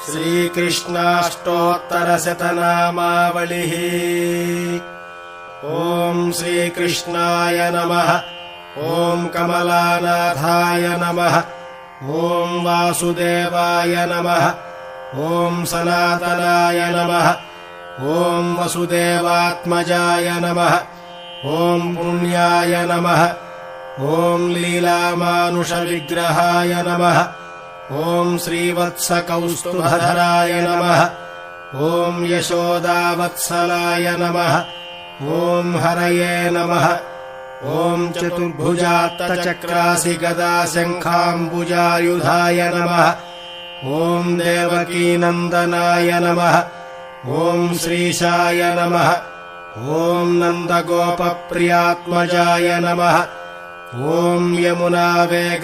श्रीकृष्णाष्टोत्तरशतनामावलिः। ॐ श्रीकृष्णाय नमः। ॐ कमलानाथाय नमः। ॐ वासुदेवाय नमः। ॐ सनातनाय नमः। ॐ वसुदेवात्मजाय नमः। ॐ पुण्याय नमः। ॐ लीलामानुषविग्रहाय नमः। ॐ श्रीवत्सकौस्तुभधराय नमः। ॐ यशोदावत्सलाय नमः। ॐ हरये नमः। ॐ चतुर्भुजात्तचक्रासि गदाशङ्खाम्बुजायुधाय नमः। ॐ देवकीनन्दनाय नमः। ॐ श्रीशाय नमः। ॐ नन्दगोपप्रियात्मजाय नमः। ॐ यमुनावेग